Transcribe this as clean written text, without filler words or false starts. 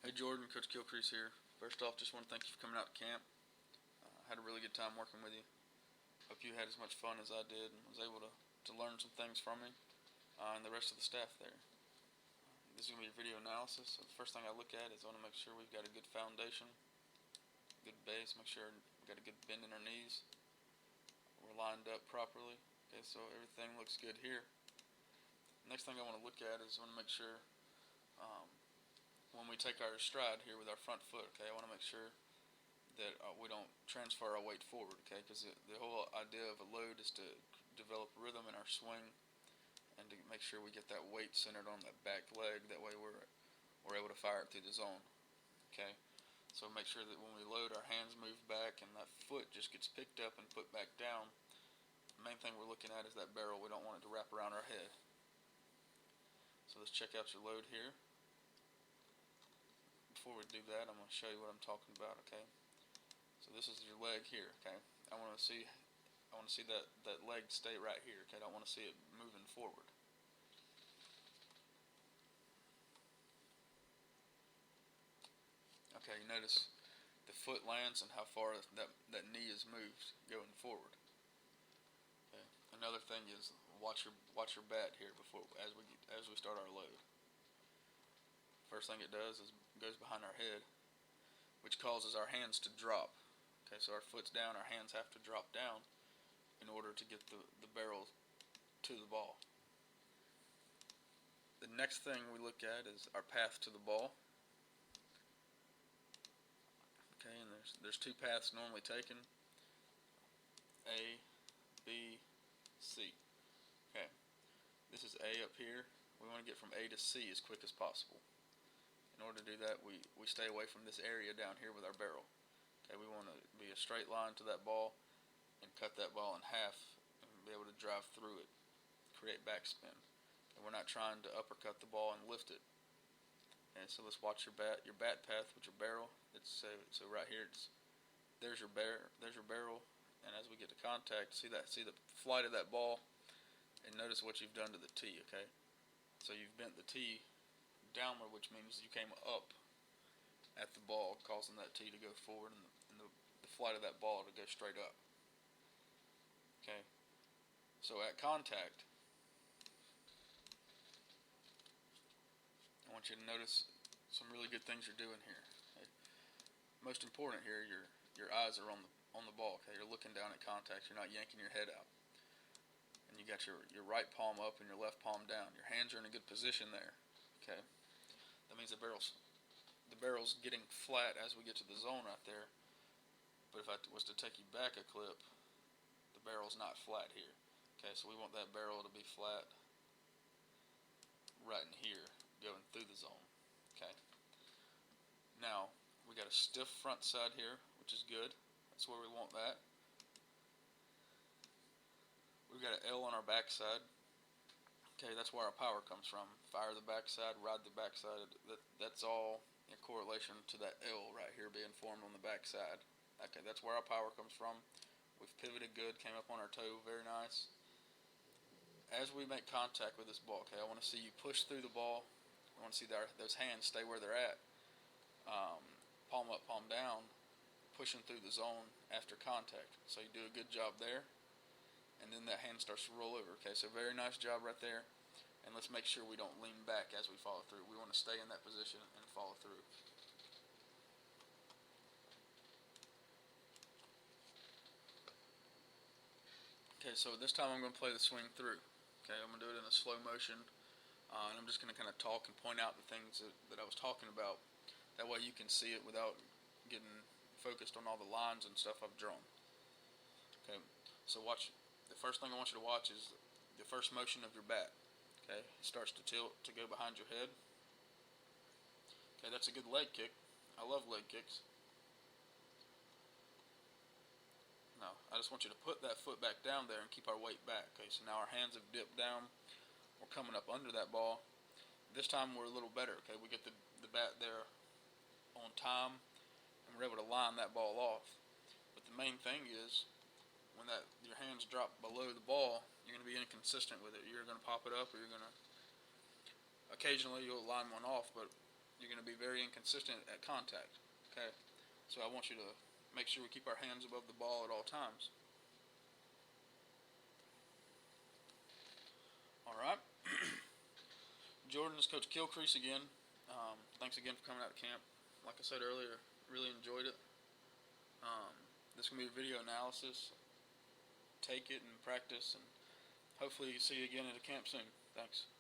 Hey Jordan, Coach Gilcrease here. First off, just want to thank you for coming out to camp. Had a really good time working with you. Hope you had as much fun as I did and was able to learn some things from me and the rest of the staff there. This is going to be a video analysis. So the first thing I look at is I want to make sure we've got a good foundation, good base, make sure we've got a good bend in our knees. We're lined up properly. Okay, so everything looks good here. Next thing I want to look at is I want to make sure when we take our stride here with our front foot, okay, I want to make sure that we don't transfer our weight forward, okay, because the whole idea of a load is to develop rhythm in our swing and to make sure we get that weight centered on that back leg. That way we're able to fire it through the zone, okay. So make sure that when we load, our hands move back and that foot just gets picked up and put back down. The main thing we're looking at is that barrel. We don't want it to wrap around our head. So let's check out your load here. Before we do that, I'm going to show you what I'm talking about, okay? So this is your leg here, okay? I want to see that leg stay right here, okay? I don't want to see it moving forward. Okay, you notice the foot lands and how far that knee is moved going forward. Okay. Another thing is watch your bat here as we start our load. First thing it does is goes behind our head, which causes our hands to drop. Okay, so our foot's down, our hands have to drop down in order to get the barrel to the ball. The next thing we look at is our path to the ball. Okay, and there's two paths normally taken, A, B, C. Okay, this is A up here. We want to get from A to C as quick as possible. In order to do that, we stay away from this area down here with our barrel. Okay, we want to be a straight line to that ball and cut that ball in half and be able to drive through it, create backspin. And we're not trying to uppercut the ball and lift it. Okay, so let's watch your bat path with your barrel. So right here, there's your barrel, and as we get to contact, see the flight of that ball, and notice what you've done to the tee. Okay, so you've bent the tee downward, which means you came up at the ball, causing that tee to go forward and the flight of that ball to go straight up. Okay, so at contact, I want you to notice some really good things you're doing here. Okay? Most important here, your eyes are on the ball. Okay, you're looking down at contact. You're not yanking your head out, and you got your right palm up and your left palm down. Your hands are in a good position there. Okay, that means the barrel's getting flat as we get to the zone right there. But if I was to take you back a clip, the barrel's not flat here. Okay, so we want that barrel to be flat right in here, going through the zone. Okay. Now we got a stiff front side here, which is good. That's where we want that. We've got an L on our backside. Okay, that's where our power comes from. Fire the backside, ride the backside. That's all in correlation to that L right here being formed on the backside. Okay, that's where our power comes from. We've pivoted good, came up on our toe, very nice. As we make contact with this ball, okay, I want to see you push through the ball. I want to see those hands stay where they're at. Palm up, palm down, pushing through the zone after contact. So you do a good job there. And then that hand starts to roll over. Okay, so very nice job right there. And let's make sure we don't lean back as we follow through. We want to stay in that position and follow through. Okay, so this time I'm going to play the swing through. Okay, I'm going to do it in a slow motion. And I'm just going to kind of talk and point out the things that I was talking about. That way you can see it without getting focused on all the lines and stuff I've drawn. Okay, so watch. The first thing I want you to watch is the first motion of your bat. Okay, it starts to tilt to go behind your head. Okay, that's a good leg kick. I love leg kicks. Now, I just want you to put that foot back down there and keep our weight back. Okay, so now our hands have dipped down. We're coming up under that ball. This time we're a little better. Okay, we get the bat there on time, and we're able to line that ball off. But the main thing is, when your hands drop below the ball, you're going to be inconsistent with it. You're going to pop it up, or occasionally you'll line one off, but you're going to be very inconsistent at contact. Okay, so I want you to make sure we keep our hands above the ball at all times. All right. Jordan, this is Coach Kilcrease again. Thanks again for coming out to camp. Like I said earlier, really enjoyed it. This is going to be a video analysis. Take it and practice, and hopefully see you again at a camp soon. Thanks.